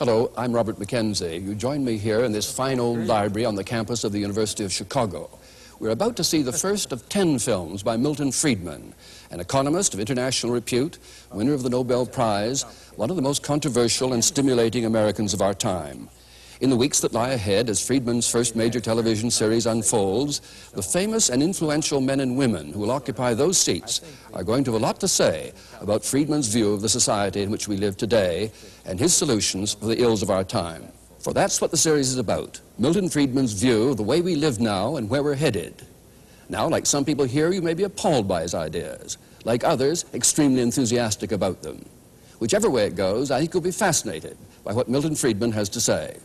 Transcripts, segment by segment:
Hello, I'm Robert McKenzie. You join me here in this fine old library on the campus of the University of Chicago. We're about to see the first of 10 films by Milton Friedman, an economist of international repute, winner of the Nobel Prize, one of the most controversial and stimulating Americans of our time. In the weeks that lie ahead, as Friedman's first major television series unfolds, the famous and influential men and women who will occupy those seats are going to have a lot to say about Friedman's view of the society in which we live today and his solutions for the ills of our time. For that's what the series is about, Milton Friedman's view of the way we live now and where we're headed. Now, like some people here, you may be appalled by his ideas. Like others, extremely enthusiastic about them. Whichever way it goes, I think you'll be fascinated by what Milton Friedman has to say.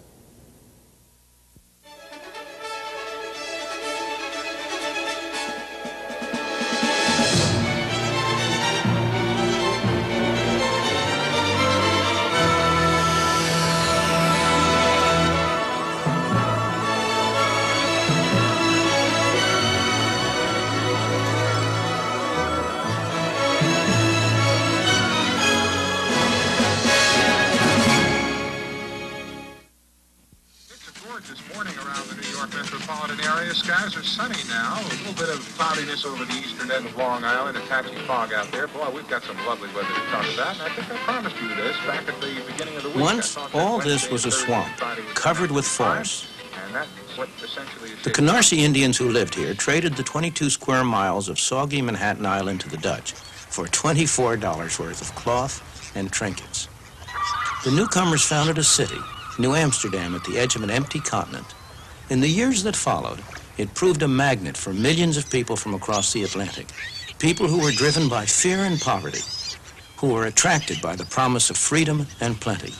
This morning around the New York metropolitan area. Skies are sunny now. A little bit of cloudiness over the eastern end of Long Island, a patchy fog out there. Boy, we've got some lovely weather to talk about, and I think I promised you this back at the beginning of the week. Once, all this was a swamp, covered with forests. The Canarsie Indians who lived here traded the 22 square miles of soggy Manhattan Island to the Dutch for $24 worth of cloth and trinkets. The newcomers founded a city, New Amsterdam, at the edge of an empty continent. In the years that followed, it proved a magnet for millions of people from across the Atlantic, people who were driven by fear and poverty, who were attracted by the promise of freedom and plenty.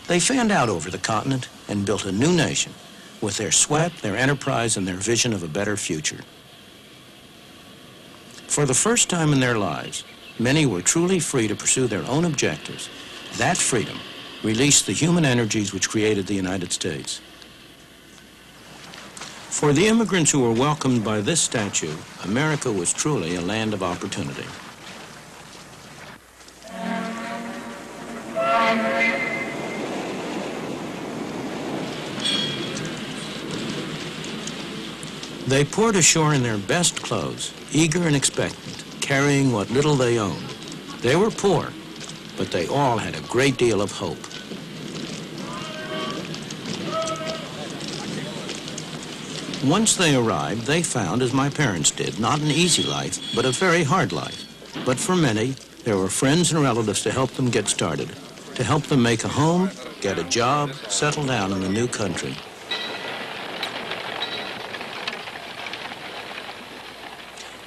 They fanned out over the continent and built a new nation with their sweat, their enterprise, and their vision of a better future. For the first time in their lives, many were truly free to pursue their own objectives. That freedom released the human energies which created the United States. For the immigrants who were welcomed by this statue, America was truly a land of opportunity. They poured ashore in their best clothes, eager and expectant, carrying what little they owned. They were poor, but they all had a great deal of hope. Once they arrived, they found, as my parents did, not an easy life, but a very hard life. But for many, there were friends and relatives to help them get started, to help them make a home, get a job, settle down in the new country.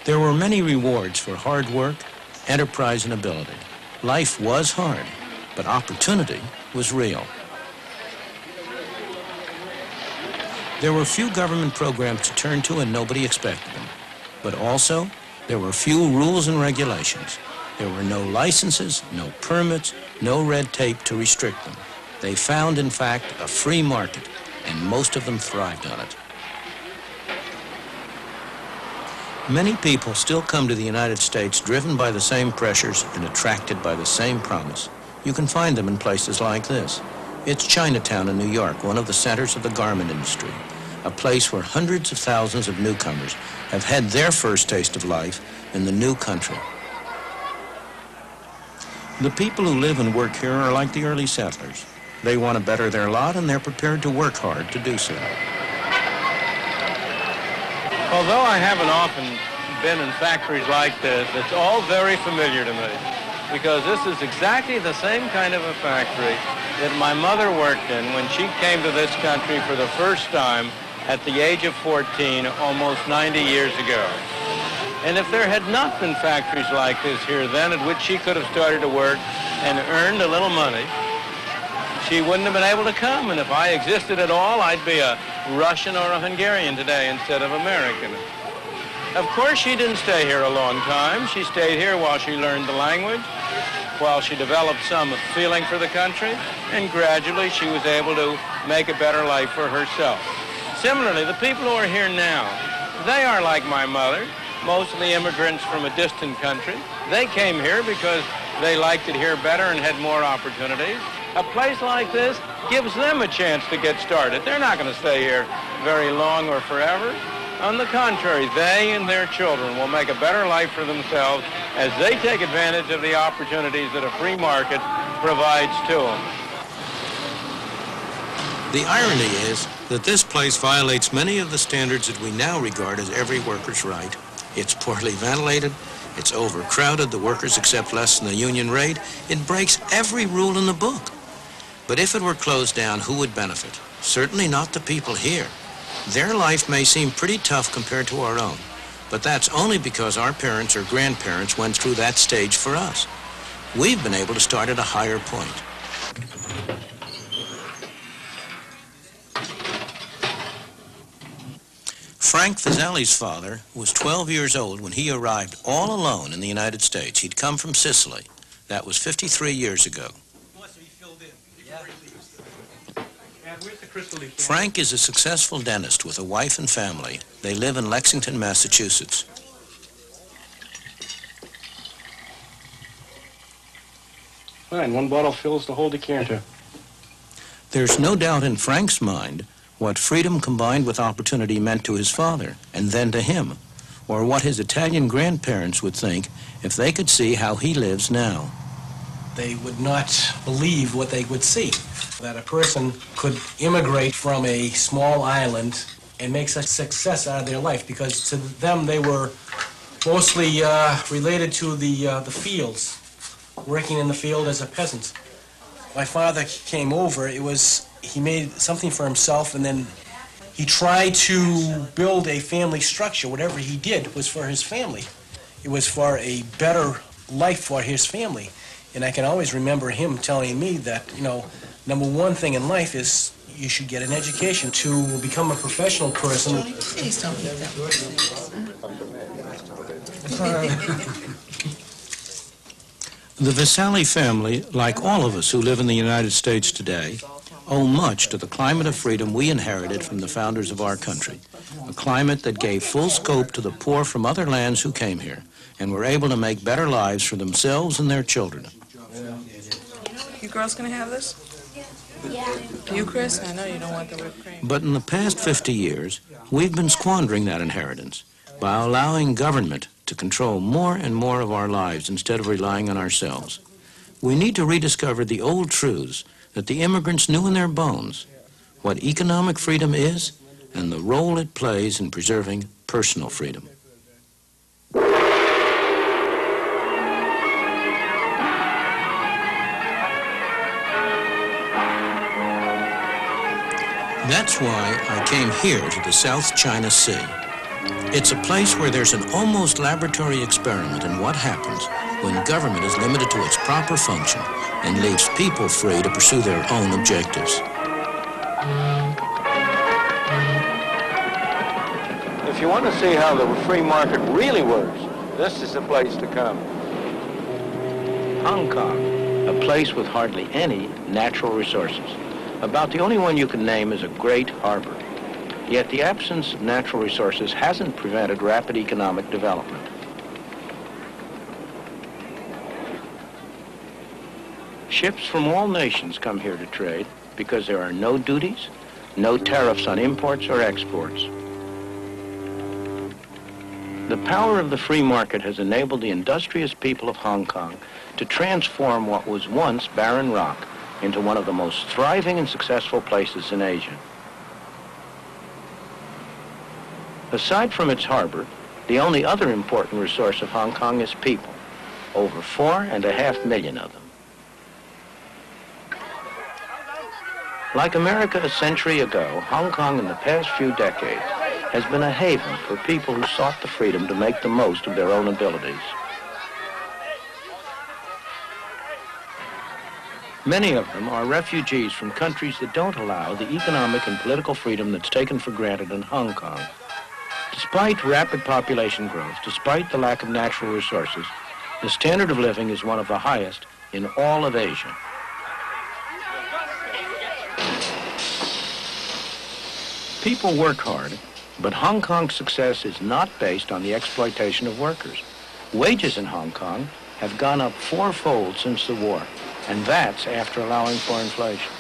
There were many rewards for hard work, enterprise, and ability. Life was hard, but opportunity was real. There were few government programs to turn to and nobody expected them. But also, there were few rules and regulations. There were no licenses, no permits, no red tape to restrict them. They found, in fact, a free market, and most of them thrived on it. Many people still come to the United States driven by the same pressures and attracted by the same promise. You can find them in places like this. It's Chinatown in New York, one of the centers of the garment industry, a place where hundreds of thousands of newcomers have had their first taste of life in the new country. The people who live and work here are like the early settlers. They want to better their lot, and they're prepared to work hard to do so. Although I haven't often been in factories like this, it's all very familiar to me, because this is exactly the same kind of a factory that my mother worked in when she came to this country for the first time at the age of 14, almost 90 years ago. And if there had not been factories like this here then, at which she could have started to work and earned a little money, she wouldn't have been able to come. And if I existed at all, I'd be a Russian or a Hungarian today instead of American. Of course, she didn't stay here a long time. She stayed here while she learned the language, while she developed some feeling for the country, and gradually she was able to make a better life for herself. Similarly, the people who are here now, they are like my mother, mostly immigrants from a distant country. They came here because they liked it here better and had more opportunities. A place like this gives them a chance to get started. They're not going to stay here very long or forever. On the contrary, they and their children will make a better life for themselves as they take advantage of the opportunities that a free market provides to them. The irony is that this place violates many of the standards that we now regard as every worker's right. It's poorly ventilated, it's overcrowded, the workers accept less than the union rate. It breaks every rule in the book. But if it were closed down, who would benefit? Certainly not the people here. Their life may seem pretty tough compared to our own, but that's only because our parents or grandparents went through that stage for us. We've been able to start at a higher point. Frank Fazeli's father was 12 years old when he arrived all alone in the United States. He'd come from Sicily. That was 53 years ago. Frank is a successful dentist with a wife and family. They live in Lexington, Massachusetts. Fine, one bottle fills the whole decanter. There's no doubt in Frank's mind what freedom combined with opportunity meant to his father, and then to him, or what his Italian grandparents would think if they could see how he lives now. They would not believe what they would see, that a person could immigrate from a small island and make such success out of their life, because to them they were mostly related to the fields, working in the field as a peasant. My father came over, he made something for himself, and then he tried to build a family structure. Whatever he did was for his family. It was for a better life for his family. And I can always remember him telling me that, number one thing in life is you should get an education to become a professional person. Johnny, please don't eat The Vasali family, like all of us who live in the United States today, owe much to the climate of freedom we inherited from the founders of our country, a climate that gave full scope to the poor from other lands who came here and were able to make better lives for themselves and their children. You girls gonna have this? Yeah. You, Chris? I know you don't want the whipped cream. But in the past 50 years, we've been squandering that inheritance by allowing government to control more and more of our lives instead of relying on ourselves. We need to rediscover the old truths that the immigrants knew in their bones, what economic freedom is and the role it plays in preserving personal freedom. That's why I came here to the South China Sea. It's a place where there's an almost laboratory experiment in what happens when government is limited to its proper function and leaves people free to pursue their own objectives. If you want to see how the free market really works, this is the place to come. Hong Kong, a place with hardly any natural resources. About the only one you can name is a great harbor. Yet the absence of natural resources hasn't prevented rapid economic development. Ships from all nations come here to trade because there are no duties, no tariffs on imports or exports. The power of the free market has enabled the industrious people of Hong Kong to transform what was once barren rock into one of the most thriving and successful places in Asia. Aside from its harbor, the only other important resource of Hong Kong is people, over 4.5 million of them. Like America a century ago, Hong Kong in the past few decades has been a haven for people who sought the freedom to make the most of their own abilities. Many of them are refugees from countries that don't allow the economic and political freedom that's taken for granted in Hong Kong. Despite rapid population growth, despite the lack of natural resources, the standard of living is one of the highest in all of Asia. People work hard, but Hong Kong's success is not based on the exploitation of workers. Wages in Hong Kong have gone up 4-fold since the war. And that's after allowing for inflation.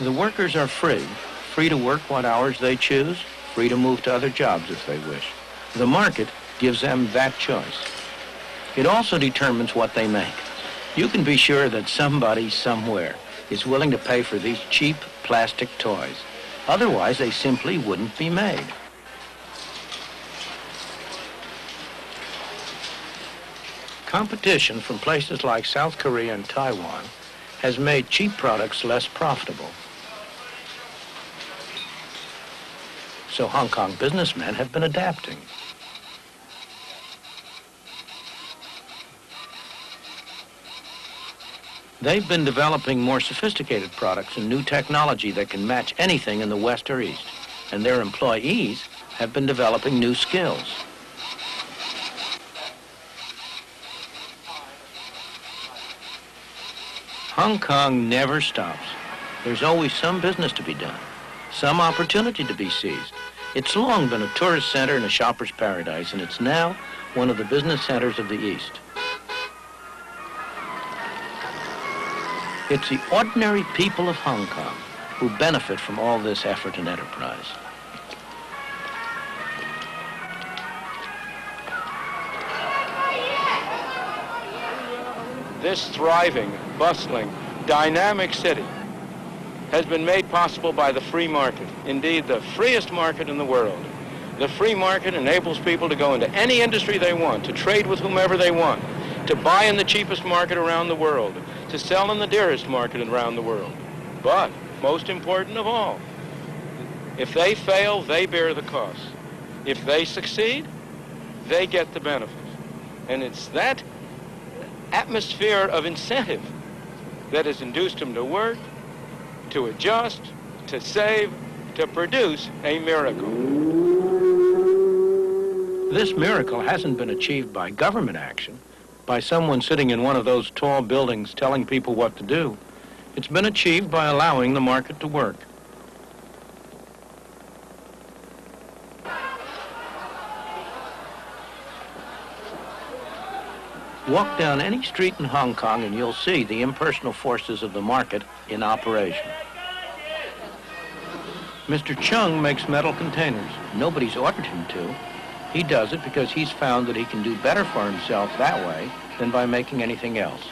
The workers are free to work what hours they choose, free to move to other jobs if they wish. The market gives them that choice. It also determines what they make. You can be sure that somebody somewhere is willing to pay for these cheap plastic toys. Otherwise, they simply wouldn't be made. Competition from places like South Korea and Taiwan has made cheap products less profitable. So Hong Kong businessmen have been adapting. They've been developing more sophisticated products and new technology that can match anything in the West or East. And their employees have been developing new skills. Hong Kong never stops. There's always some business to be done, some opportunity to be seized. It's long been a tourist center and a shopper's paradise, and it's now one of the business centers of the East. It's the ordinary people of Hong Kong who benefit from all this effort and enterprise. This thriving, bustling, dynamic city has been made possible by the free market. Indeed, the freest market in the world. The free market enables people to go into any industry they want, to trade with whomever they want, to buy in the cheapest market around the world, to sell in the dearest market around the world. But, most important of all, if they fail, they bear the costs. If they succeed, they get the benefits. And it's that atmosphere of incentive that has induced them to work, to adjust, to save, to produce a miracle. This miracle hasn't been achieved by government action, by someone sitting in one of those tall buildings telling people what to do. It's been achieved by allowing the market to work. Walk down any street in Hong Kong and you'll see the impersonal forces of the market in operation. Mr. Chung makes metal containers. Nobody's ordered him to. He does it because he's found that he can do better for himself that way than by making anything else.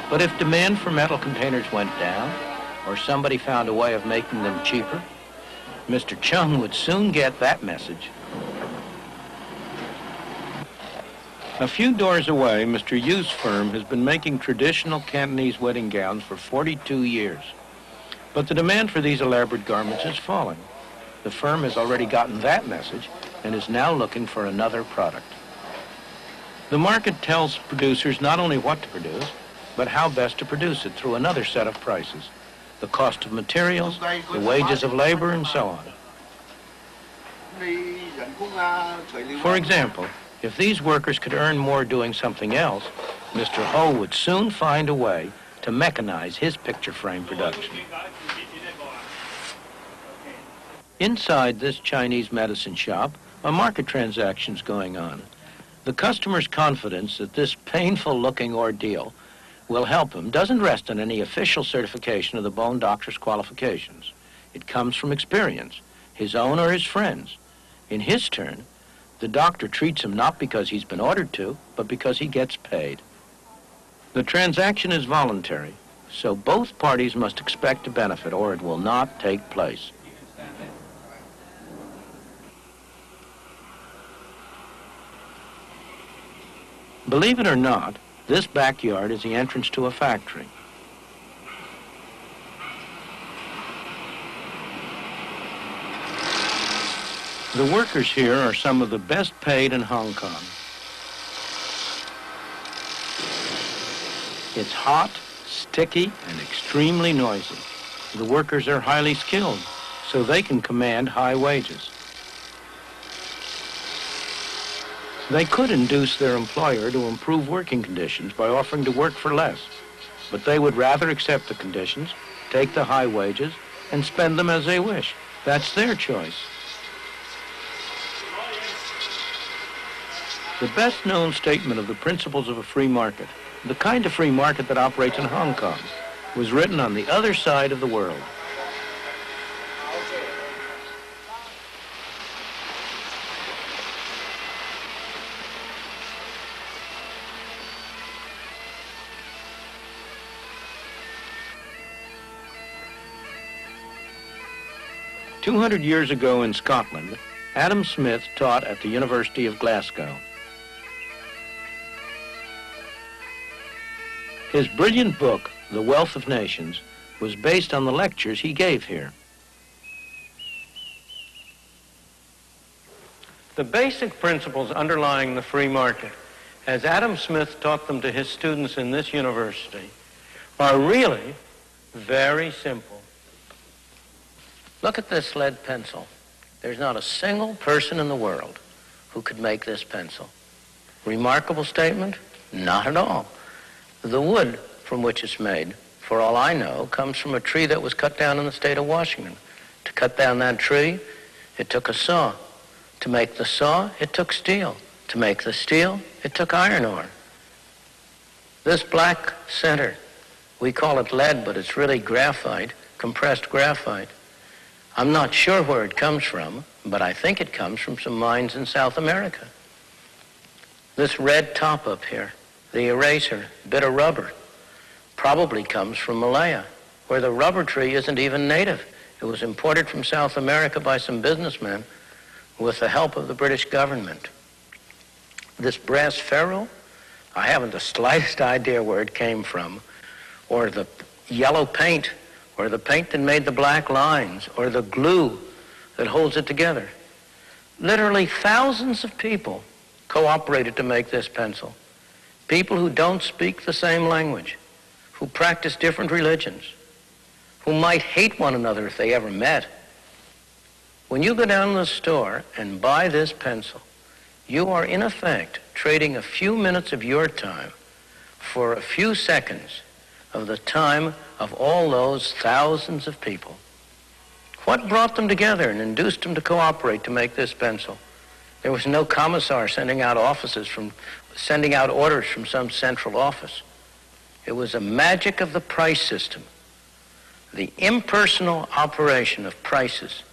But if demand for metal containers went down, or somebody found a way of making them cheaper, Mr. Chung would soon get that message. A few doors away, Mr. Yu's firm has been making traditional Cantonese wedding gowns for 42 years. But the demand for these elaborate garments is falling. The firm has already gotten that message and is now looking for another product. The market tells producers not only what to produce, but how best to produce it through another set of prices. The cost of materials, the wages of labor, and so on. For example, if these workers could earn more doing something else, Mr. Ho would soon find a way to mechanize his picture frame production. Inside this Chinese medicine shop, a market transaction's going on. The customer's confidence that this painful-looking ordeal will help him doesn't rest on any official certification of the bone doctor's qualifications. It comes from experience, his own or his friends. In his turn, the doctor treats him not because he's been ordered to, but because he gets paid. The transaction is voluntary, so both parties must expect to benefit or it will not take place. Believe it or not, this backyard is the entrance to a factory. The workers here are some of the best paid in Hong Kong. It's hot, sticky, and extremely noisy. The workers are highly skilled, so they can command high wages. They could induce their employer to improve working conditions by offering to work for less, but they would rather accept the conditions, take the high wages, and spend them as they wish. That's their choice. The best-known statement of the principles of a free market, the kind of free market that operates in Hong Kong, was written on the other side of the world. "200 years ago in Scotland, Adam Smith taught at the University of Glasgow. His brilliant book, The Wealth of Nations, was based on the lectures he gave here. The basic principles underlying the free market, as Adam Smith taught them to his students in this university, are really very simple. Look at this lead pencil. There's not a single person in the world who could make this pencil. Remarkable statement? Not at all. The wood from which it's made, for all I know, comes from a tree that was cut down in the state of Washington. To cut down that tree, it took a saw. To make the saw, it took steel. To make the steel, it took iron ore. This black center, we call it lead, but it's really graphite, compressed graphite. I'm not sure where it comes from, but I think it comes from some mines in South America. This red top up here, the eraser, bit of rubber, probably comes from Malaya, where the rubber tree isn't even native. It was imported from South America by some businessmen with the help of the British government. This brass ferrule, I haven't the slightest idea where it came from, or the yellow paint, or the paint that made the black lines, or the glue that holds it together. Literally thousands of people cooperated to make this pencil. People who don't speak the same language, who practice different religions, who might hate one another if they ever met. When you go down to the store and buy this pencil, you are in effect trading a few minutes of your time for a few seconds of the time of all those thousands of people. What brought them together and induced them to cooperate to make this pencil? There was no commissar sending out orders from some central office. It was a magic of the price system, the impersonal operation of prices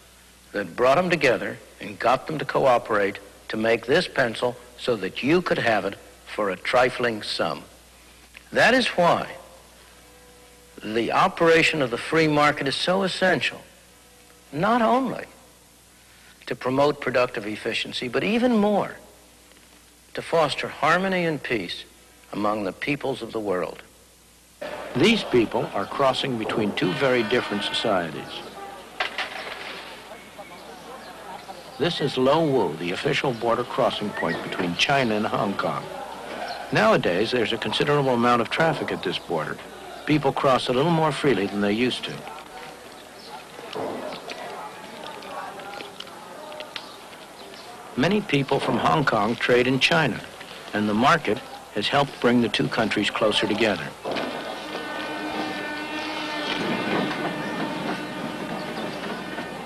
that brought them together and got them to cooperate to make this pencil so that you could have it for a trifling sum. That is why the operation of the free market is so essential, not only to promote productive efficiency, but even more to foster harmony and peace among the peoples of the world. These people are crossing between two very different societies. This is Lo Wu, the official border crossing point between China and Hong Kong. Nowadays, there's a considerable amount of traffic at this border. People cross a little more freely than they used to. Many people from Hong Kong trade in China, and the market has helped bring the two countries closer together.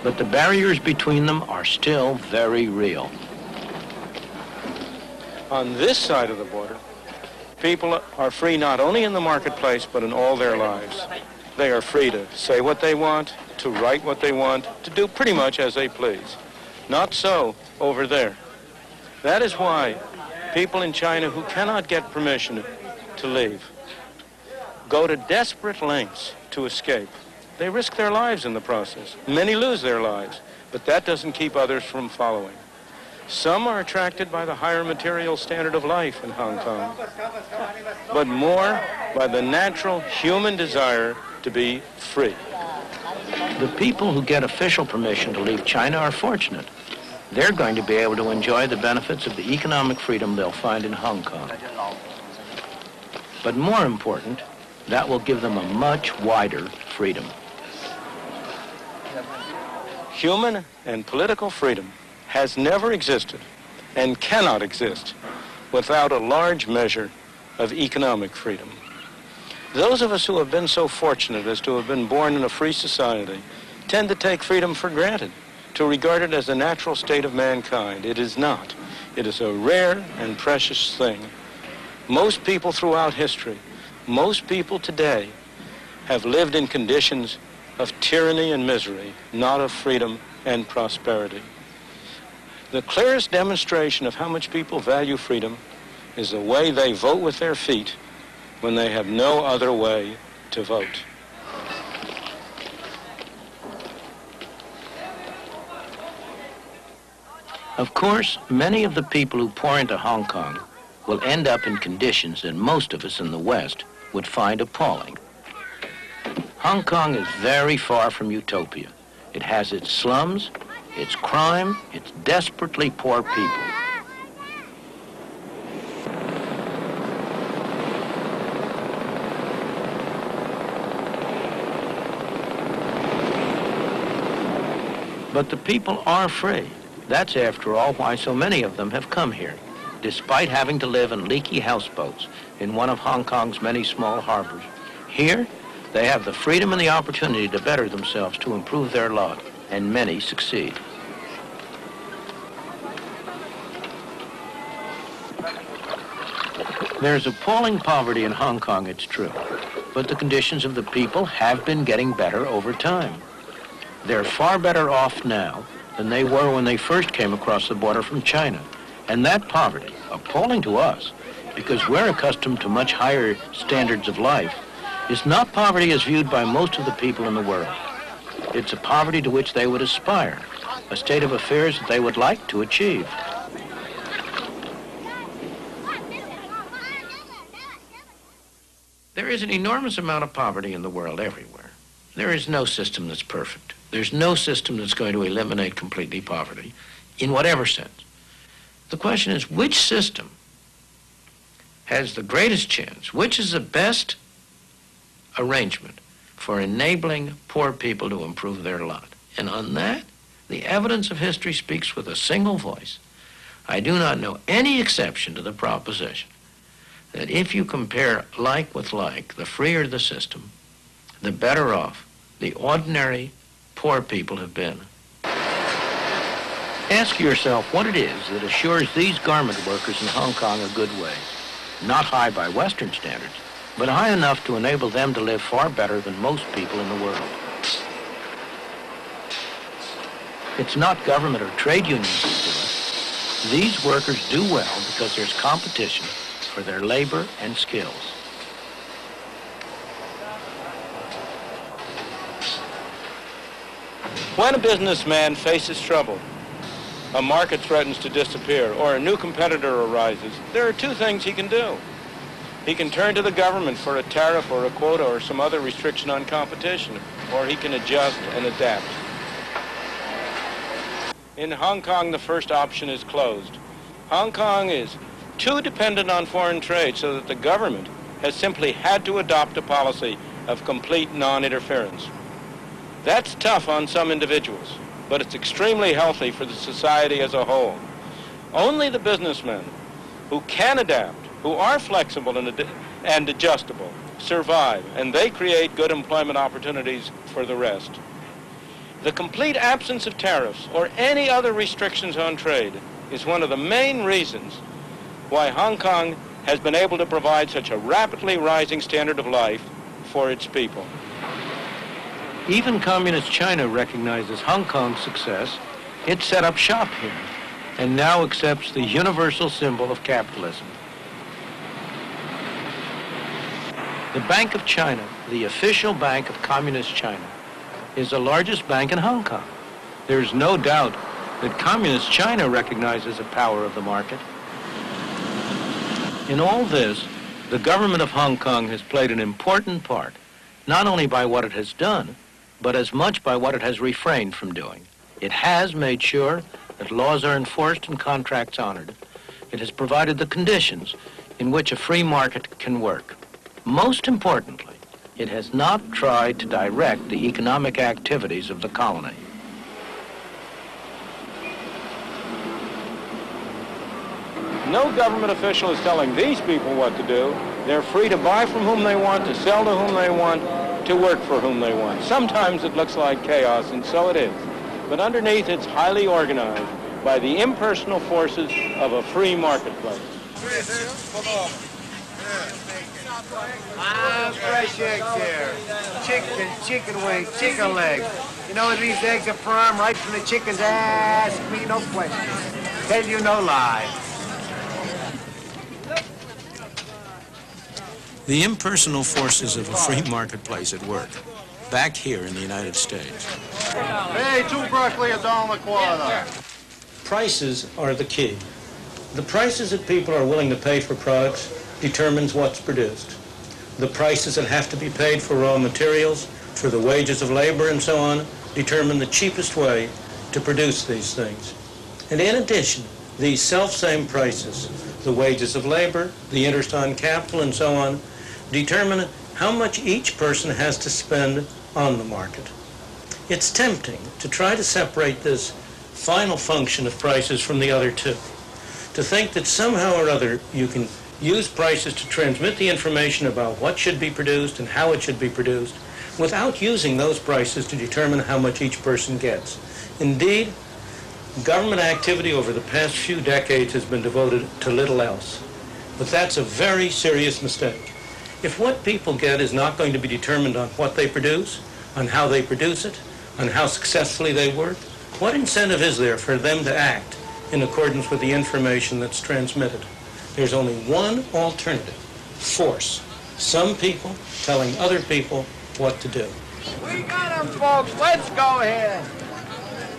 But the barriers between them are still very real. On this side of the border, people are free not only in the marketplace, but in all their lives. They are free to say what they want, to write what they want, to do pretty much as they please. Not so over there. That is why people in China who cannot get permission to leave go to desperate lengths to escape. They risk their lives in the process. Many lose their lives, but that doesn't keep others from following. Some are attracted by the higher material standard of life in Hong Kong, but more by the natural human desire to be free. The people who get official permission to leave China are fortunate. They're going to be able to enjoy the benefits of the economic freedom they'll find in Hong Kong. But more important, that will give them a much wider freedom. Human and political freedom has never existed and cannot exist without a large measure of economic freedom. Those of us who have been so fortunate as to have been born in a free society tend to take freedom for granted, to regard it as a natural state of mankind. It is not. It is a rare and precious thing. Most people throughout history, most people today, have lived in conditions of tyranny and misery, not of freedom and prosperity. The clearest demonstration of how much people value freedom is the way they vote with their feet when they have no other way to vote. Of course, many of the people who pour into Hong Kong will end up in conditions that most of us in the West would find appalling. Hong Kong is very far from utopia. It has its slums, its crime, its desperately poor people. But the people are free. That's, after all, why so many of them have come here, despite having to live in leaky houseboats in one of Hong Kong's many small harbors. Here, they have the freedom and the opportunity to better themselves, to improve their lot, and many succeed. There's appalling poverty in Hong Kong, it's true, but the conditions of the people have been getting better over time. They're far better off now than they were when they first came across the border from China. And that poverty, appalling to us, because we're accustomed to much higher standards of life, is not poverty as viewed by most of the people in the world. It's a poverty to which they would aspire, a state of affairs that they would like to achieve. There is an enormous amount of poverty in the world everywhere. There is no system that's perfect. There's no system that's going to eliminate completely poverty, in whatever sense. The question is, which system has the greatest chance? Which is the best arrangement for enabling poor people to improve their lot? And on that, the evidence of history speaks with a single voice. I do not know any exception to the proposition that if you compare like with like, the freer the system, the better off the ordinary poor people have been. Ask yourself what it is that assures these garment workers in Hong Kong a good wage. Not high by Western standards, but high enough to enable them to live far better than most people in the world. It's not government or trade unions that do it. These workers do well because there's competition for their labor and skills. When a businessman faces trouble, a market threatens to disappear, or a new competitor arises, there are two things he can do. He can turn to the government for a tariff or a quota or some other restriction on competition, or he can adjust and adapt. In Hong Kong, the first option is closed. Hong Kong is too dependent on foreign trade so that the government has simply had to adopt a policy of complete non-interference. That's tough on some individuals, but it's extremely healthy for the society as a whole. Only the businessmen who can adapt, who are flexible and adjustable, survive, and they create good employment opportunities for the rest. The complete absence of tariffs or any other restrictions on trade is one of the main reasons why Hong Kong has been able to provide such a rapidly rising standard of life for its people. Even Communist China recognizes Hong Kong's success. It set up shop here and now accepts the universal symbol of capitalism. The Bank of China, the official bank of Communist China, is the largest bank in Hong Kong. There's no doubt that Communist China recognizes the power of the market. In all this, the government of Hong Kong has played an important part, not only by what it has done, but as much by what it has refrained from doing. It has made sure that laws are enforced and contracts honored. It has provided the conditions in which a free market can work. Most importantly, it has not tried to direct the economic activities of the colony. No government official is telling these people what to do. They're free to buy from whom they want, to sell to whom they want, to work for whom they want. Sometimes it looks like chaos, and so it is. But underneath, it's highly organized. by the impersonal forces of a free marketplace. Fresh eggs here. Chicken wing, chicken leg. You know these eggs are firm right from the chicken's ass. Me no questions. Tell you no lie. The impersonal forces of a free marketplace at work, back here in the United States. Hey, 2 broccoli, $1.25. Prices are the key. The prices that people are willing to pay for products determines what's produced. The prices that have to be paid for raw materials, for the wages of labor and so on, determine the cheapest way to produce these things. And in addition, these self-same prices, the wages of labor, the interest on capital and so on, determine how much each person has to spend on the market. It's tempting to try to separate this final function of prices from the other two, to think that somehow or other you can use prices to transmit the information about what should be produced and how it should be produced without using those prices to determine how much each person gets. Indeed, government activity over the past few decades has been devoted to little else. But that's a very serious mistake. If what people get is not going to be determined on what they produce, on how they produce it, on how successfully they work, what incentive is there for them to act in accordance with the information that's transmitted? There's only one alternative: force. Some people telling other people what to do. We got them, folks. Let's go ahead.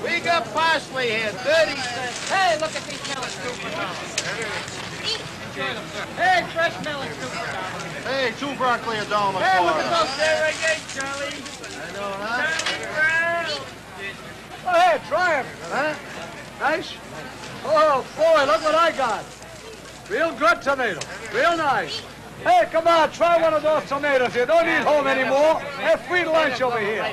We got parsley here, 30 cents. Hey, look at these melons, $2. Hey, fresh melons, $2. Hey, 2 broccoli, $1.25. Hey, look at those there again, Charlie. I know, huh? Oh, hey, try them, huh? Nice? Oh, boy, look what I got. Real good tomato. Real nice. Hey, come on, try one of those tomatoes. You don't eat home anymore. Have free lunch over here.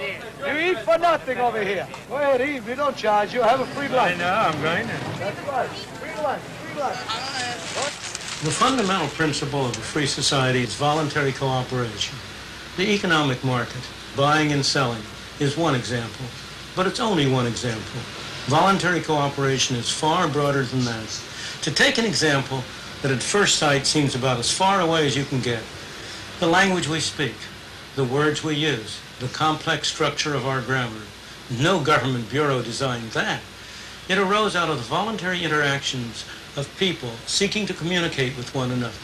You eat for nothing over here. Go ahead, eat. We don't charge you. Have a free lunch. I know, I'm going to. That's right. Free lunch. Free lunch. The fundamental principle of a free society is voluntary cooperation. The economic market, buying and selling, is one example, but it's only one example. Voluntary cooperation is far broader than that. To take an example that at first sight seems about as far away as you can get, the language we speak, the words we use, the complex structure of our grammar. No government bureau designed that. It arose out of the voluntary interactions of people seeking to communicate with one another.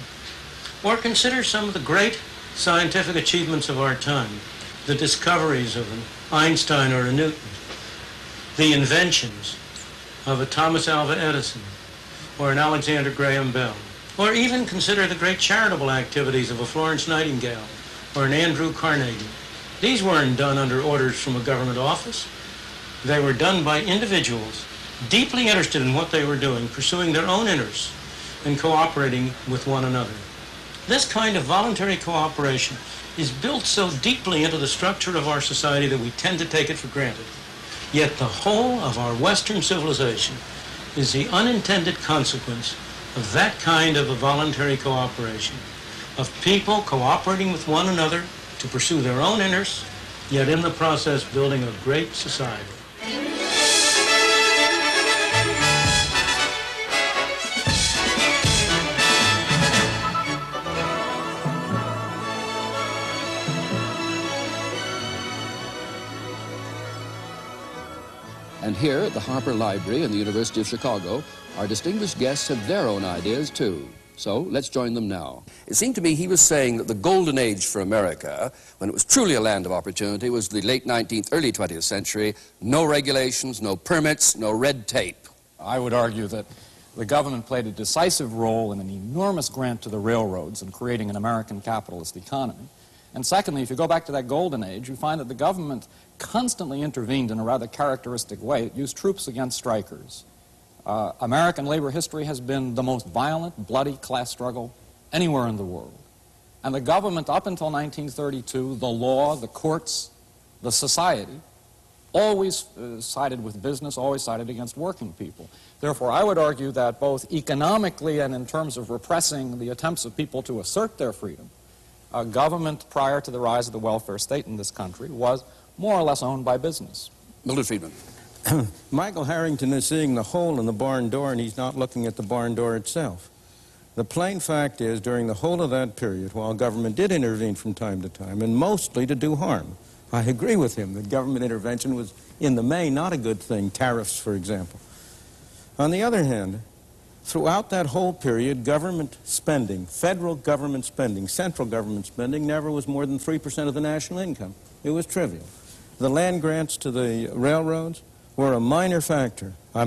Or consider some of the great scientific achievements of our time, the discoveries of an Einstein or a Newton, the inventions of a Thomas Alva Edison or an Alexander Graham Bell, or even consider the great charitable activities of a Florence Nightingale or an Andrew Carnegie. These weren't done under orders from a government office. They were done by individuals deeply interested in what they were doing, pursuing their own interests and cooperating with one another. This kind of voluntary cooperation is built so deeply into the structure of our society that we tend to take it for granted. Yet the whole of our Western civilization is the unintended consequence of that kind of a voluntary cooperation, of people cooperating with one another to pursue their own interests, yet in the process building a great society. And here at the Harper Library in the University of Chicago, our distinguished guests have their own ideas too. So let's join them now. It seemed to me he was saying that the golden age for America, when it was truly a land of opportunity, was the late 19th, early 20th century. No regulations, no permits, no red tape. I would argue that the government played a decisive role in an enormous grant to the railroads in creating an American capitalist economy. And secondly, if you go back to that golden age, you find that the government constantly intervened in a rather characteristic way. It used troops against strikers. American labor history has been the most violent, bloody class struggle anywhere in the world. And the government, up until 1932, the law, the courts, the society, always sided with business, always sided against working people. Therefore, I would argue that both economically and in terms of repressing the attempts of people to assert their freedom, government prior to the rise of the welfare state in this country was more or less owned by business. Milton Friedman. Michael Harrington is seeing the hole in the barn door, and he's not looking at the barn door itself. The plain fact is, during the whole of that period, while government did intervene from time to time, and mostly to do harm, I agree with him that government intervention was, in the main, not a good thing, tariffs, for example. On the other hand, throughout that whole period, government spending, federal government spending, central government spending, never was more than 3% of the national income. It was trivial. The land grants to the railroads were a minor factor. I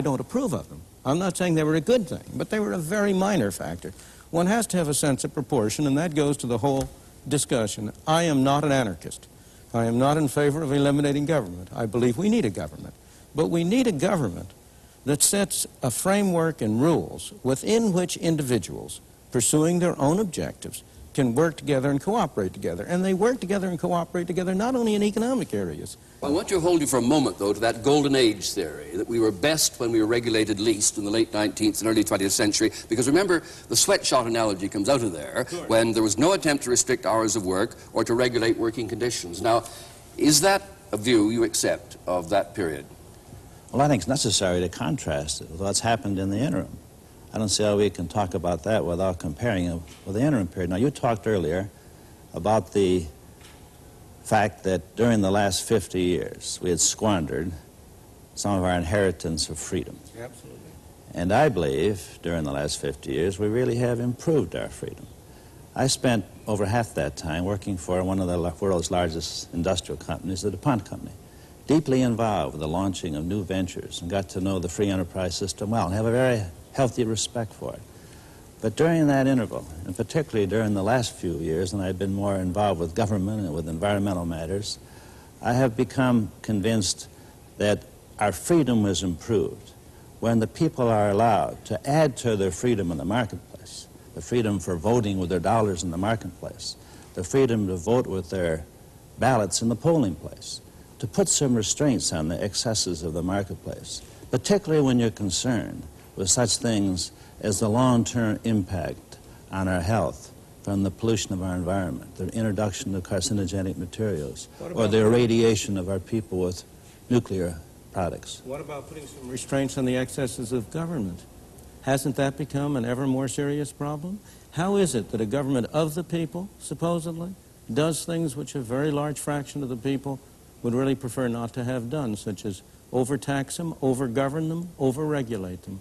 don't approve of them. I'm not saying they were a good thing, but they were a very minor factor. One has to have a sense of proportion, and that goes to the whole discussion. I am not an anarchist. I am not in favor of eliminating government. I believe we need a government. But we need a government that sets a framework and rules within which individuals, pursuing their own objectives, can work together and cooperate together. And they work together and cooperate together not only in economic areas. I want to hold you for a moment, though, to that golden age theory, that we were best when we were regulated least in the late 19th and early 20th century, because remember, the sweatshop analogy comes out of there, when there was no attempt to restrict hours of work or to regulate working conditions. Now, is that a view you accept of that period? Well, I think it's necessary to contrast it with what's happened in the interim. I don't see how we can talk about that without comparing it with the interim period. Now, you talked earlier about the fact that during the last 50 years, we had squandered some of our inheritance of freedom. Absolutely. And I believe during the last 50 years, we really have improved our freedom. I spent over half that time working for one of the world's largest industrial companies, the DuPont Company, deeply involved with the launching of new ventures, and got to know the free enterprise system well and have a very healthy respect for it. But during that interval, and particularly during the last few years, and I've been more involved with government and with environmental matters, I have become convinced that our freedom was improved when the people are allowed to add to their freedom in the marketplace, the freedom for voting with their dollars in the marketplace, the freedom to vote with their ballots in the polling place, to put some restraints on the excesses of the marketplace, particularly when you're concerned with such things as the long-term impact on our health from the pollution of our environment, the introduction of carcinogenic materials, or the irradiation of our people with nuclear products. What about putting some restraints on the excesses of government? Hasn't that become an ever more serious problem? How is it that a government of the people, supposedly, does things which a very large fraction of the people would really prefer not to have done, such as overtax them, overgovern them, overregulate them?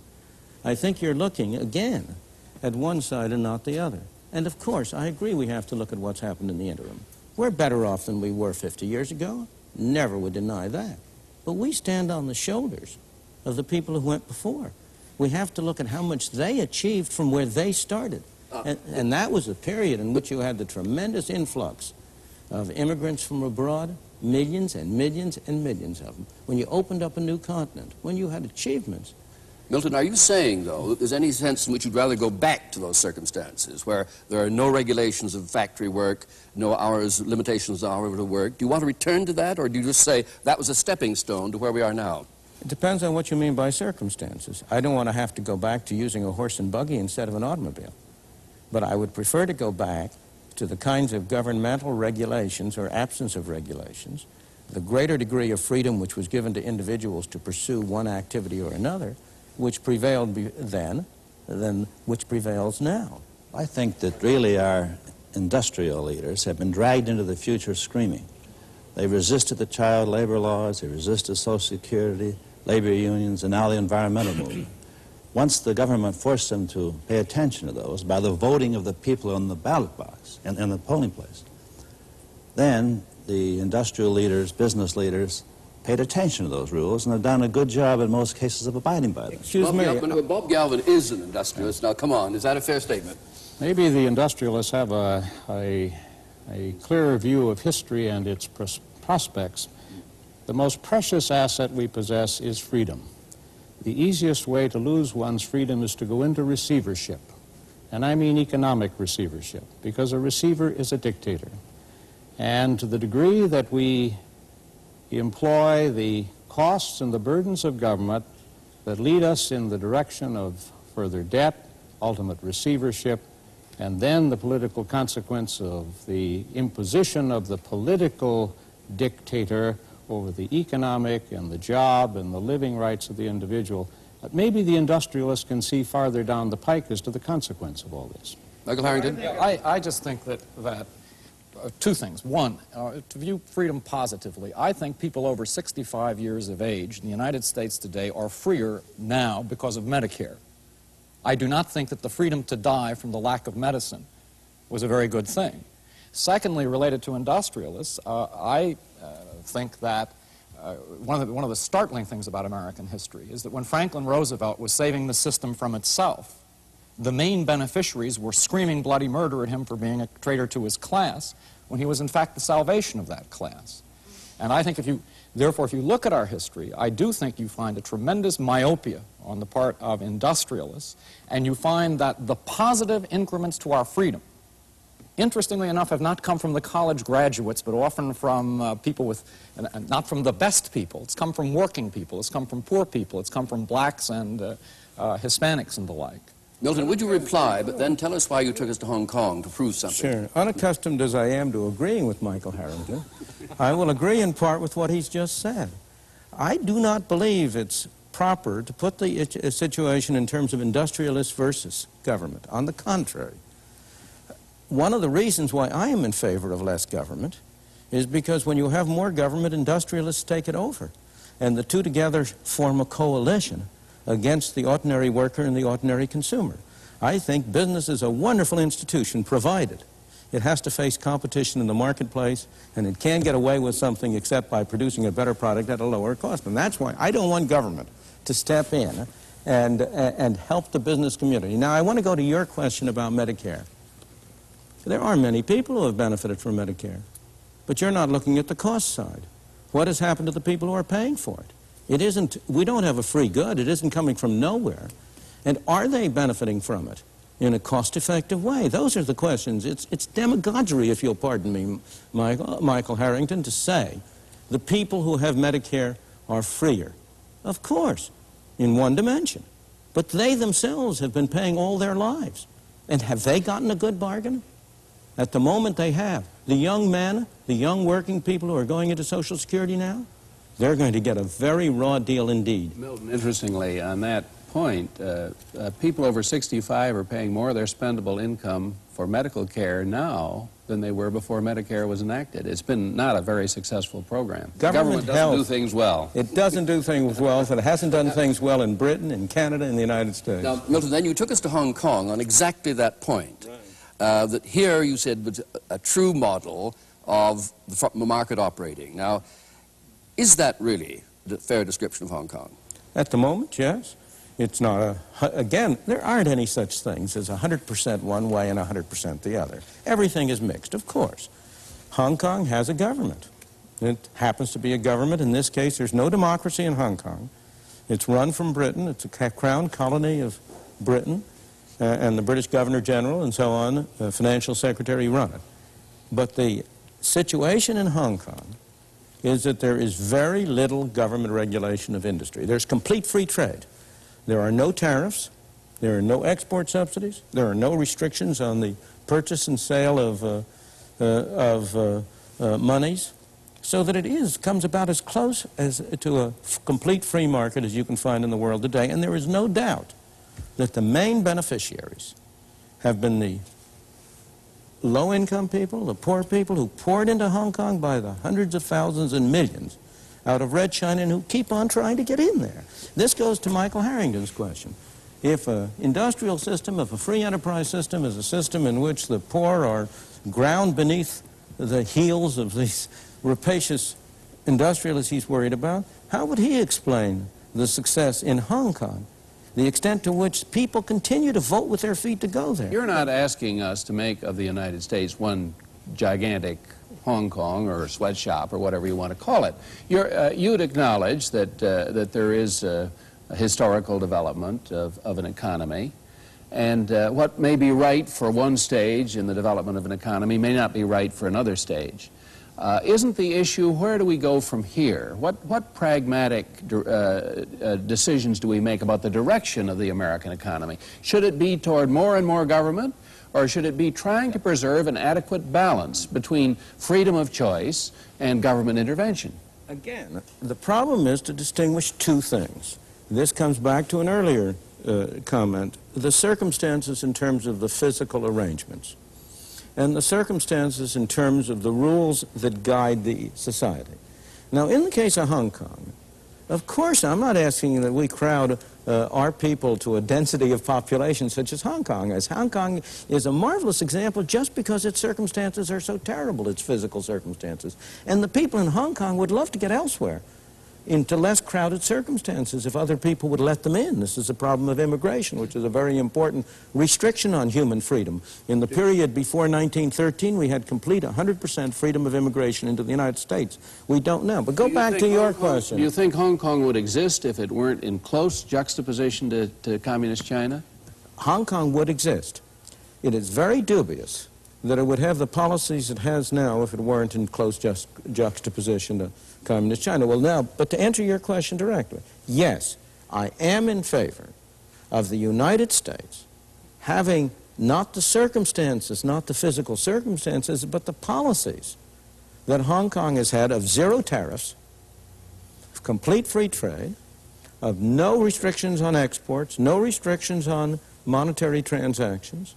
I think you're looking, again, at one side and not the other. And of course, I agree we have to look at what's happened in the interim. We're better off than we were 50 years ago. Never would deny that. But we stand on the shoulders of the people who went before. We have to look at how much they achieved from where they started. And that was a period in which you had the tremendous influx of immigrants from abroad, millions and millions and millions of them. When you opened up a new continent, when you had achievements. Milton, are you saying, though, that there's any sense in which you'd rather go back to those circumstances where there are no regulations of factory work, no hours, limitations of hours of work? Do you want to return to that, or do you just say that was a stepping stone to where we are now? It depends on what you mean by circumstances. I don't want to have to go back to using a horse and buggy instead of an automobile. But I would prefer to go back to the kinds of governmental regulations or absence of regulations, the greater degree of freedom which was given to individuals to pursue one activity or another, which prevailed then than which prevails now. I think that really our industrial leaders have been dragged into the future screaming. They resisted the child labor laws, they resisted Social Security, labor unions, and now the environmental movement. Once the government forced them to pay attention to those by the voting of the people on the ballot box and in the polling place, then the industrial leaders, business leaders, paid attention to those rules and have done a good job in most cases of abiding by them. Excuse me. Bob Galvin is an industrialist. Now, come on, is that a fair statement? Maybe the industrialists have a clearer view of history and its prospects. The most precious asset we possess is freedom. The easiest way to lose one's freedom is to go into receivership. And I mean economic receivership, because a receiver is a dictator. And to the degree that we employ the costs and the burdens of government that lead us in the direction of further debt, ultimate receivership, and then the political consequence of the imposition of the political dictator over the economic and the job and the living rights of the individual, maybe the industrialist can see farther down the pike as to the consequence of all this. Michael Harrington? I just think that two things. One, to view freedom positively, I think people over 65 years of age in the United States today are freer now because of Medicare. I do not think that the freedom to die from the lack of medicine was a very good thing. Secondly, related to industrialists, I think that one of the startling things about American history is that when Franklin Roosevelt was saving the system from itself, the main beneficiaries were screaming bloody murder at him for being a traitor to his class, when he was in fact the salvation of that class. And I think therefore, if you look at our history, I do think you find a tremendous myopia on the part of industrialists, and you find that the positive increments to our freedom, interestingly enough, have not come from the college graduates, but often from people with, not from the best people. It's come from working people, it's come from poor people, it's come from blacks and Hispanics and the like. Milton, would you reply, but then tell us why you took us to Hong Kong to prove something? Sure. Unaccustomed as I am to agreeing with Michael Harrington, I will agree in part with what he's just said. I do not believe it's proper to put the situation in terms of industrialists versus government. On the contrary, one of the reasons why I am in favor of less government is because when you have more government, industrialists take it over. And the two together form a coalition against the ordinary worker and the ordinary consumer. I think business is a wonderful institution, provided it has to face competition in the marketplace, and it can't get away with something except by producing a better product at a lower cost. And that's why I don't want government to step in and help the business community. Now, I want to go to your question about Medicare. There are many people who have benefited from Medicare, but you're not looking at the cost side. What has happened to the people who are paying for it? It isn't, we don't have a free good. It isn't coming from nowhere. And are they benefiting from it in a cost-effective way? Those are the questions. It's demagoguery, if you'll pardon me, Michael Harrington, to say the people who have Medicare are freer. Of course, in one dimension. But they themselves have been paying all their lives. And have they gotten a good bargain? At the moment they have. The young men, the young working people who are going into Social Security now, they're going to get a very raw deal indeed. Milton, interestingly, on that point, people over 65 are paying more of their spendable income for medical care now than they were before Medicare was enacted. It's been not a very successful program. Government doesn't do things well. It doesn't do things well, and it hasn't done things well in Britain, in Canada, in the United States. Now, Milton, then you took us to Hong Kong on exactly that point. Right. That here, you said, was a true model of the market operating. Now, is that really the fair description of Hong Kong? At the moment, yes. It's not again, there aren't any such things as 100% one way and 100% the other. Everything is mixed, of course. Hong Kong has a government. It happens to be a government. In this case, there's no democracy in Hong Kong. It's run from Britain. It's a crown colony of Britain, and the British Governor General and so on, the financial secretary run it. But the situation in Hong Kong is that there is very little government regulation of industry. There's complete free trade. There are no tariffs. There are no export subsidies. There are no restrictions on the purchase and sale of monies, so that it comes about as close as to a complete free market as you can find in the world today. And there is no doubt that the main beneficiaries have been the low-income people, the poor people who poured into Hong Kong by the hundreds of thousands and millions out of Red China and who keep on trying to get in there. This goes to Michael Harrington's question. If an industrial system, if a free enterprise system is a system in which the poor are ground beneath the heels of these rapacious industrialists he's worried about, how would he explain the success in Hong Kong, the extent to which people continue to vote with their feet to go there? You're not asking us to make of the United States one gigantic Hong Kong or sweatshop or whatever you want to call it. You'd acknowledge that, that there is a historical development of an economy, and what may be right for one stage in the development of an economy may not be right for another stage. Isn't the issue, where do we go from here? What pragmatic decisions do we make about the direction of the American economy? Should it be toward more and more government, or should it be trying to preserve an adequate balance between freedom of choice and government intervention? Again, the problem is to distinguish two things. This comes back to an earlier comment, the circumstances in terms of the physical arrangements, and the circumstances in terms of the rules that guide the society. Now, in the case of Hong Kong, of course, I'm not asking that we crowd our people to a density of population such as Hong Kong is. Hong Kong is a marvelous example just because its circumstances are so terrible, its physical circumstances. And the people in Hong Kong would love to get elsewhere into less crowded circumstances if other people would let them in. This is a problem of immigration, which is a very important restriction on human freedom. In the period before 1913, we had complete 100% freedom of immigration into the United States. We don't now. But go back to your question. Do you think Hong Kong would exist if it weren't in close juxtaposition to Communist China? Hong Kong would exist. It is very dubious that it would have the policies it has now if it weren't in close juxtaposition to Communist China. Well, now, but to answer your question directly, yes, I am in favor of the United States having not the circumstances, not the physical circumstances, but the policies that Hong Kong has had of zero tariffs, of complete free trade, of no restrictions on exports, no restrictions on monetary transactions,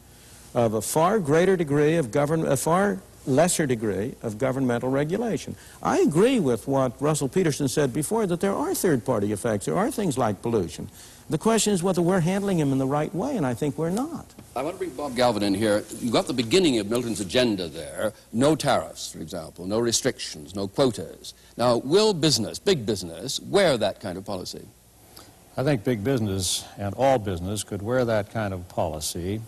of a far greater degree of a far lesser degree of governmental regulation. I agree with what Russell Peterson said before, that there are third-party effects. There are things like pollution. The question is whether we're handling them in the right way, and I think we're not. I want to bring Bob Galvin in here. You got the beginning of Milton's agenda there. No tariffs, for example, no restrictions, no quotas. Now, will business, big business, wear that kind of policy? I think big business and all business could wear that kind of policy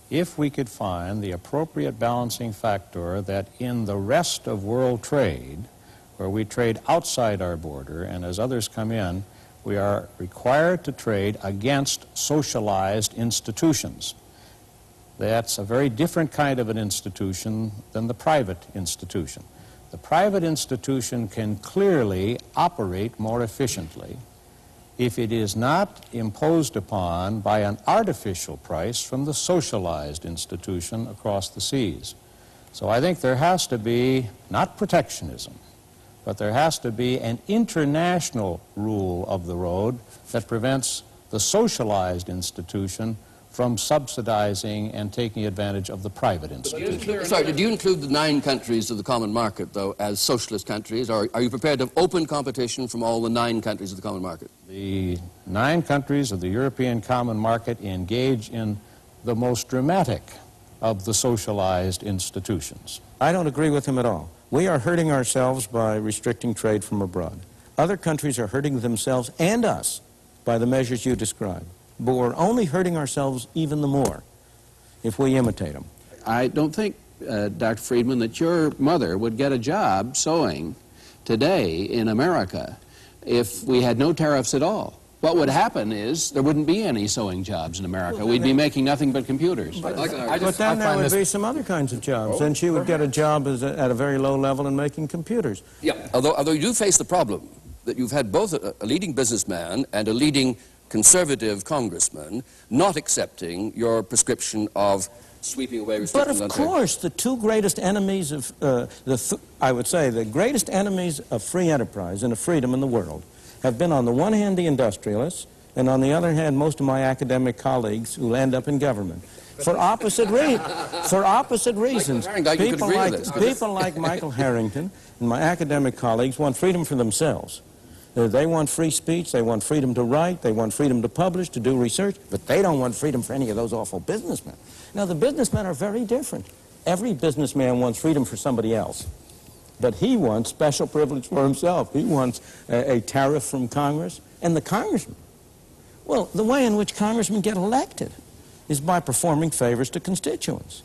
if we could find the appropriate balancing factor that in the rest of world trade, where we trade outside our border, and as others come in, we are required to trade against socialized institutions. That's a very different kind of an institution than the private institution. The private institution can clearly operate more efficiently if it is not imposed upon by an artificial price from the socialized institution across the seas. So I think there has to be, not protectionism, but there has to be an international rule of the road that prevents the socialized institution from subsidizing and taking advantage of the private institution. Sorry, did you include the 9 countries of the common market, though, as socialist countries, or are you prepared to have open competition from all the 9 countries of the common market? The 9 countries of the European common market engage in the most dramatic of the socialized institutions. I don't agree with him at all. We are hurting ourselves by restricting trade from abroad. Other countries are hurting themselves and us by the measures you described. But we're only hurting ourselves even the more if we imitate them. I don't think, Dr. Friedman, that your mother would get a job sewing today in America if we had no tariffs at all. What would happen is there wouldn't be any sewing jobs in America. We'd be making nothing but computers. But then there would be some other kinds of jobs. Then she would get a job at a very low level in making computers. Yeah, although you do face the problem that you've had both a leading businessman and a leading conservative congressman not accepting your prescription of sweeping away restrictions. But of course, the two greatest enemies of, I would say, the greatest enemies of free enterprise and of freedom in the world have been, on the one hand, the industrialists, and on the other hand, most of my academic colleagues who end up in government. For opposite reasons. People like Michael Harrington and my academic colleagues want freedom for themselves. They want free speech, they want freedom to write, they want freedom to publish, to do research, but they don't want freedom for any of those awful businessmen. Now, the businessmen are very different. Every businessman wants freedom for somebody else, but he wants special privilege for himself. He wants a tariff from Congress. And the congressman, well, the way in which congressmen get elected is by performing favors to constituents.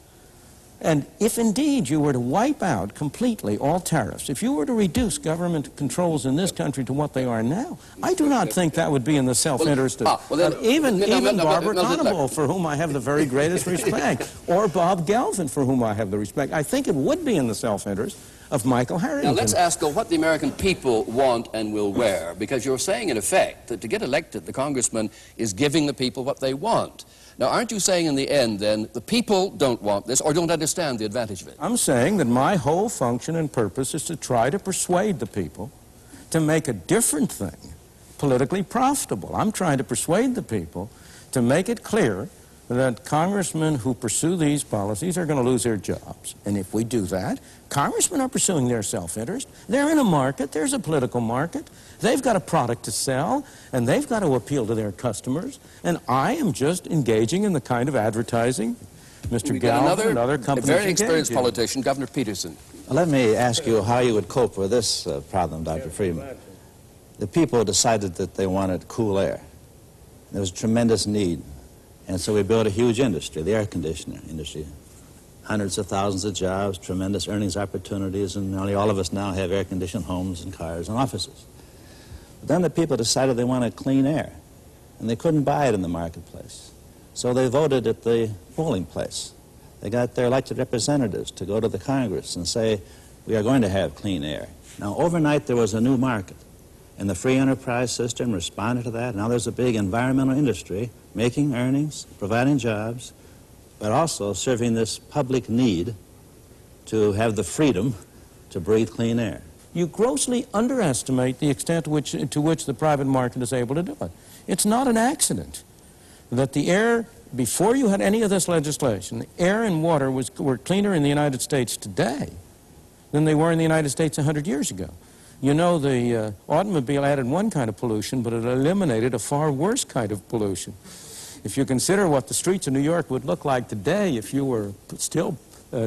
And if indeed you were to wipe out completely all tariffs, if you were to reduce government controls in this country to what they are now, I do not think that would be in the self-interest of even Barbara Conable, for whom I have the very greatest respect, or Bob Galvin, for whom I have the respect. I think it would be in the self-interest of Michael Harrington. Now let's ask what the American people want and will wear, because you're saying in effect that to get elected, the congressman is giving the people what they want. Now, aren't you saying in the end, then, the people don't want this or don't understand the advantage of it? I'm saying that my whole function and purpose is to try to persuade the people to make a different thing politically profitable. I'm trying to persuade the people to make it clear that congressmen who pursue these policies are going to lose their jobs. And if we do that, congressmen are pursuing their self-interest. They're in a market. There's a political market. They've got a product to sell, and they've got to appeal to their customers. And I am just engaging in the kind of advertising Mr. Galvin and other companies very experienced politician, Governor Peterson. Let me ask you how you would cope with this problem, Dr. Friedman. The people decided that they wanted cool air. There was a tremendous need. And so we built a huge industry, the air conditioner industry. Hundreds of thousands of jobs, tremendous earnings opportunities, and nearly all of us now have air-conditioned homes and cars and offices. But then the people decided they wanted clean air, and they couldn't buy it in the marketplace. So they voted at the polling place. They got their elected representatives to go to the Congress and say, we are going to have clean air. Now, overnight there was a new market, and the free enterprise system responded to that. Now there's a big environmental industry making earnings, providing jobs, but also serving this public need to have the freedom to breathe clean air. You grossly underestimate the extent to which the private market is able to do it. It's not an accident that the air, before you had any of this legislation, the air and water were cleaner in the United States today than they were in the United States 100 years ago. You know, the automobile added one kind of pollution, but it eliminated a far worse kind of pollution. If you consider what the streets of New York would look like today if you were still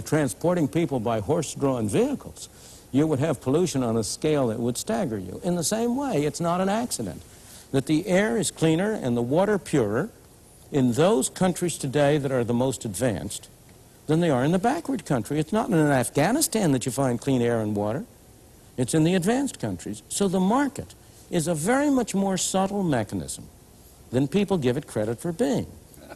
transporting people by horse-drawn vehicles, you would have pollution on a scale that would stagger you. In the same way, it's not an accident that the air is cleaner and the water purer in those countries today that are the most advanced than they are in the backward country. It's not in Afghanistan that you find clean air and water. It's in the advanced countries. So the market is a very much more subtle mechanism than people give it credit for being.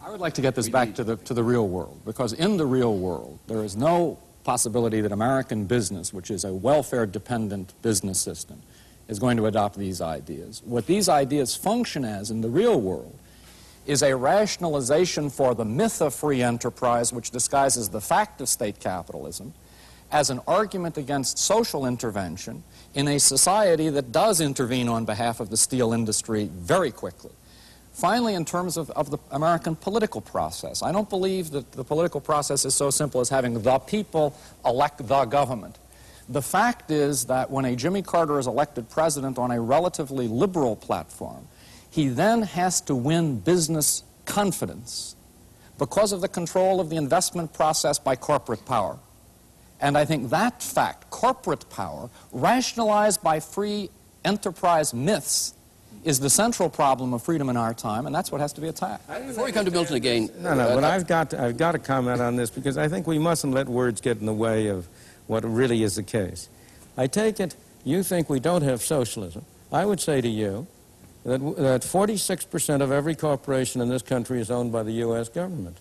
I would like to get this back to the real world, because in the real world, there is no possibility that American business, which is a welfare-dependent business system, is going to adopt these ideas. What these ideas function as in the real world is a rationalization for the myth of free enterprise, which disguises the fact of state capitalism, as an argument against social intervention in a society that does intervene on behalf of the steel industry very quickly. Finally, in terms of the American political process, I don't believe that the political process is so simple as having the people elect the government. The fact is that when a Jimmy Carter is elected president on a relatively liberal platform, he then has to win business confidence because of the control of the investment process by corporate power. And I think that fact, corporate power, rationalized by free enterprise myths, is the central problem of freedom in our time, and that's what has to be attacked. Before we come to Milton again... but I've got to comment on this, because I think we mustn't let words get in the way of what really is the case. I take it you think we don't have socialism. I would say to you that 46% of every corporation in this country is owned by the U.S. government.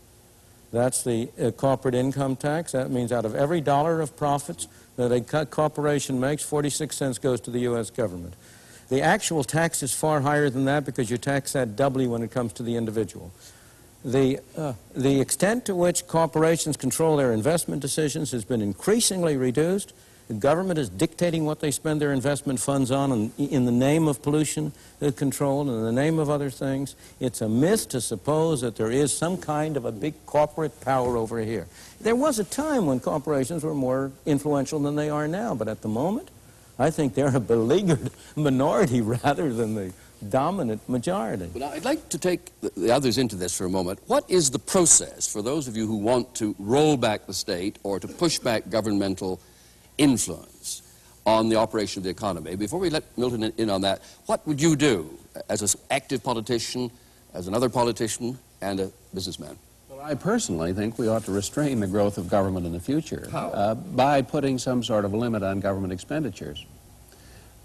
That's the corporate income tax. That means out of every dollar of profits that a corporation makes, 46 cents goes to the U.S. government. The actual tax is far higher than that because you tax that doubly when it comes to the individual. The extent to which corporations control their investment decisions has been increasingly reduced. The government is dictating what they spend their investment funds on in the name of pollution control and in the name of other things. It's a myth to suppose that there is some kind of a big corporate power over here. There was a time when corporations were more influential than they are now, but at the moment, I think they're a beleaguered minority rather than the dominant majority. But I'd like to take the others into this for a moment. What is the process for those of you who want to roll back the state or to push back governmental influence on the operation of the economy? Before we let Milton in on that, what would you do as an active politician, as another politician, and a businessman? Well, I personally think we ought to restrain the growth of government in the future by putting some sort of limit on government expenditures.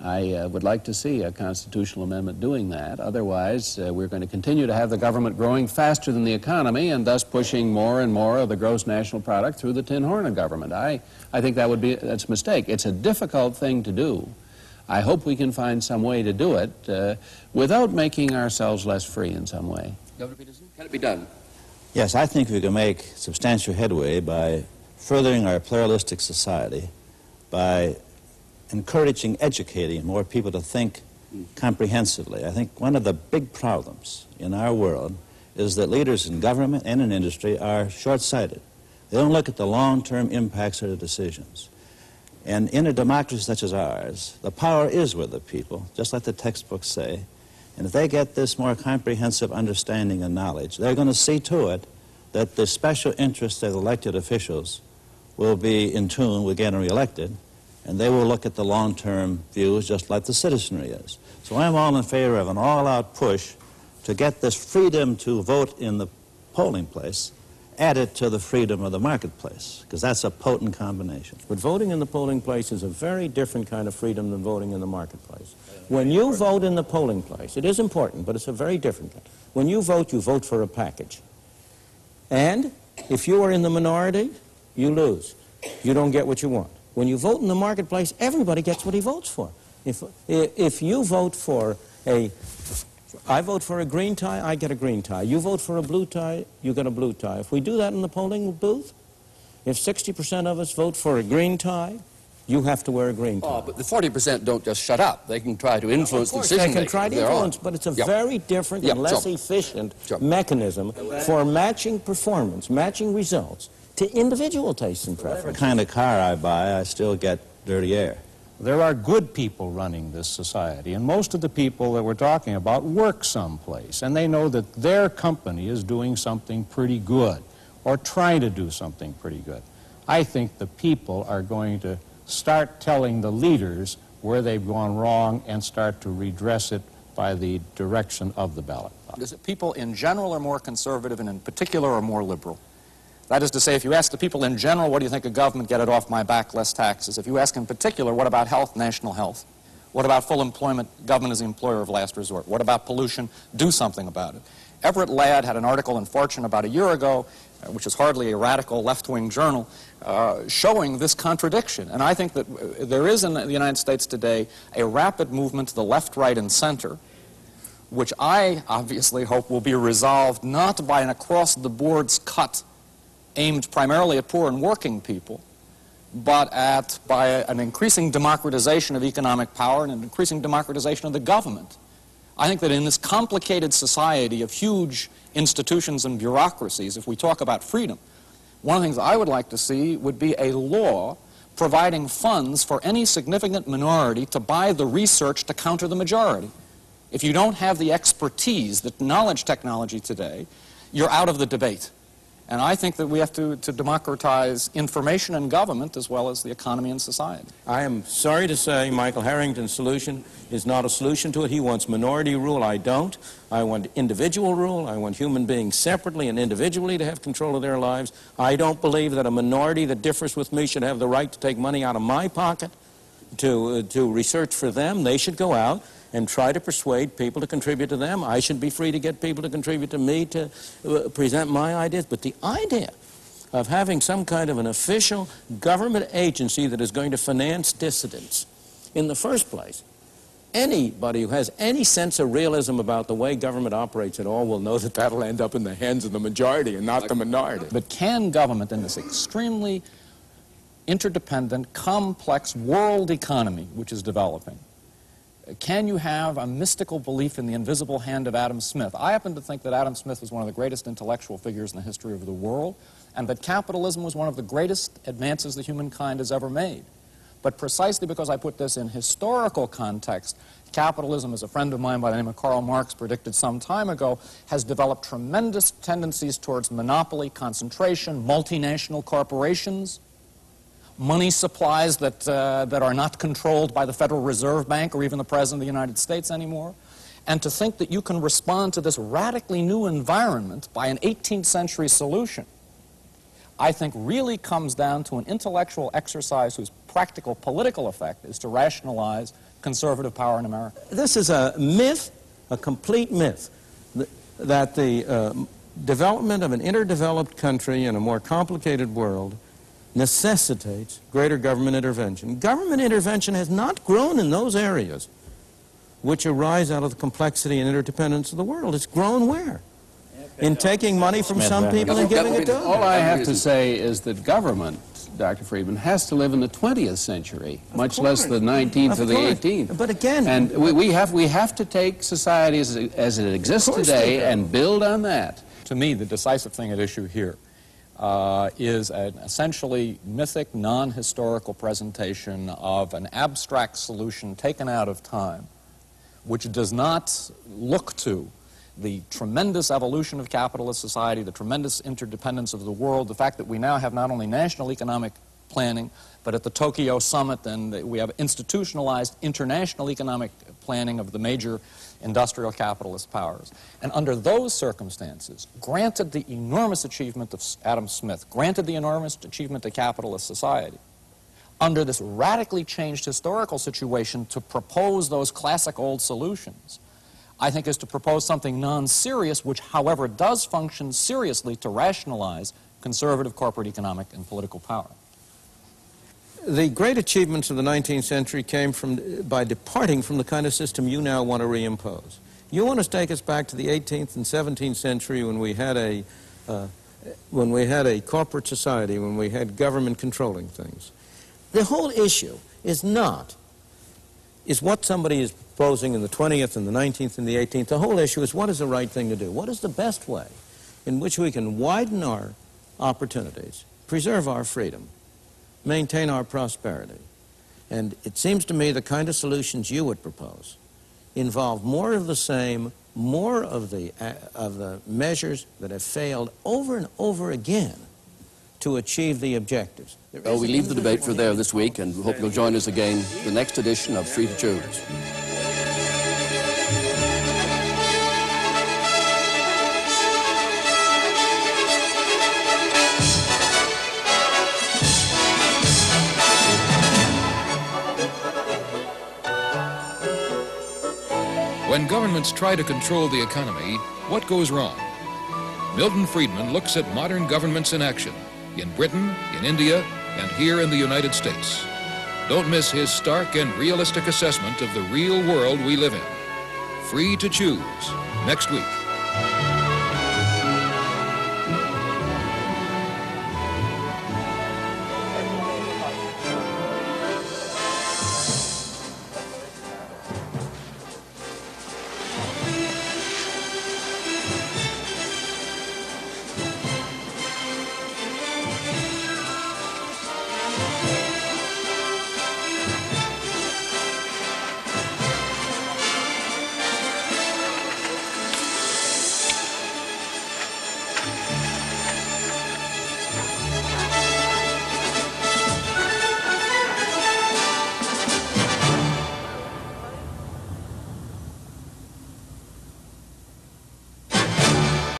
I would like to see a constitutional amendment doing that. Otherwise, we're going to continue to have the government growing faster than the economy and thus pushing more and more of the gross national product through the tin horn of government. I think that's a mistake. It's a difficult thing to do. I hope we can find some way to do it without making ourselves less free in some way. Governor Peterson, can it be done? Yes, I think we can make substantial headway by furthering our pluralistic society, by encouraging, educating more people to think comprehensively. I think one of the big problems in our world is that leaders in government and in industry are short-sighted. They don't look at the long-term impacts of their decisions. And in a democracy such as ours, the power is with the people, just like the textbooks say. And if they get this more comprehensive understanding and knowledge, they're going to see to it that the special interests of elected officials will be in tune with getting reelected, and they will look at the long-term views just like the citizenry is. So I'm all in favor of an all-out push to get this freedom to vote in the polling place added to the freedom of the marketplace, because that's a potent combination. But voting in the polling place is a very different kind of freedom than voting in the marketplace. When you vote in the polling place, it is important, but it's a very different kind. When you vote for a package. And if you are in the minority, you lose. You don't get what you want. When you vote in the marketplace, everybody gets what he votes for. If you vote for I vote for a green tie, I get a green tie. You vote for a blue tie, you get a blue tie. If we do that in the polling booth, if 60% of us vote for a green tie, you have to wear a green tie. Oh, but the 40% don't just shut up. They can try to influence the decision. They can try to influence, but it's a very different and less efficient mechanism for matching performance, matching results to individual tastes and preferences. Whatever kind of car I buy, I still get dirty air. There are good people running this society, and most of the people that we're talking about work someplace, and they know that their company is doing something pretty good or trying to do something pretty good. I think the people are going to start telling the leaders where they've gone wrong and start to redress it by the direction of the ballot box. People in general are more conservative and in particular are more liberal. That is to say, if you ask the people in general, what do you think of government, get it off my back, less taxes. If you ask in particular, what about health, national health? What about full employment, government is the employer of last resort? What about pollution? Do something about it. Everett Ladd had an article in Fortune about a year ago, which is hardly a radical left-wing journal, showing this contradiction. And I think that there is in the United States today a rapid movement to the left, right, and center, which I obviously hope will be resolved not by an across-the-boards cut aimed primarily at poor and working people, but by an increasing democratization of economic power and an increasing democratization of the government. I think that in this complicated society of huge institutions and bureaucracies, if we talk about freedom, one of the things I would like to see would be a law providing funds for any significant minority to buy the research to counter the majority. If you don't have the expertise, the knowledge technology today, you're out of the debate. And I think that we have to democratize information and government as well as the economy and society. I am sorry to say Michael Harrington's solution is not a solution to it. He wants minority rule. I don't. I want individual rule. I want human beings separately and individually to have control of their lives. I don't believe that a minority that differs with me should have the right to take money out of my pocket to research for them. They should go out and try to persuade people to contribute to them. I should be free to get people to contribute to me to present my ideas. But the idea of having some kind of an official government agency that is going to finance dissidents, in the first place, anybody who has any sense of realism about the way government operates at all will know that that'll end up in the hands of the majority and not the minority. But can government in this extremely interdependent, complex world economy which is developing, can you have a mystical belief in the invisible hand of Adam Smith? I happen to think that Adam Smith was one of the greatest intellectual figures in the history of the world, and that capitalism was one of the greatest advances that humankind has ever made. But precisely because I put this in historical context, capitalism, as a friend of mine by the name of Karl Marx predicted some time ago, has developed tremendous tendencies towards monopoly, concentration, multinational corporations, money supplies that are not controlled by the Federal Reserve Bank or even the President of the United States anymore. And to think that you can respond to this radically new environment by an 18th century solution, I think really comes down to an intellectual exercise whose practical political effect is to rationalize conservative power in America. This is a myth, a complete myth, that the development of an interdeveloped country in a more complicated world necessitates greater government intervention. Government intervention has not grown in those areas which arise out of the complexity and interdependence of the world. It's grown where? In taking money from some people and giving it to others. All I have to say is that government Dr. Friedman, has to live in the 20th century, much less the 19th or the 18th. But again... And we have to take society as it exists today and build on that. To me, the decisive thing at issue here is an essentially mythic, non-historical presentation of an abstract solution taken out of time, which does not look to the tremendous evolution of capitalist society, the tremendous interdependence of the world, the fact that we now have not only national economic planning, but at the Tokyo summit, and we have institutionalized international economic planning of the major industrial capitalist powers. And under those circumstances, granted the enormous achievement of Adam Smith, granted the enormous achievement of capitalist society, under this radically changed historical situation, to propose those classic old solutions, I think, is to propose something non-serious, which, however, does function seriously to rationalize conservative corporate economic and political power. The great achievements of the 19th century came by departing from the kind of system you now want to reimpose. You want to take us back to the 18th and 17th century when we had a corporate society, when we had government controlling things. The whole issue is what somebody is proposing in the 20th and the 19th and the 18th. The whole issue is, what is the right thing to do? What is the best way in which we can widen our opportunities, preserve our freedom, maintain our prosperity? And it seems to me the kind of solutions you would propose involve more of the same, more of the measures that have failed over and over again to achieve the objectives. Well, we leave the debate for there this week, and we hope you'll join us again the next edition of Free to Choose. When governments try to control the economy, what goes wrong? Milton Friedman looks at modern governments in action, in Britain, in India, and here in the United States. Don't miss his stark and realistic assessment of the real world we live in. Free to Choose, next week.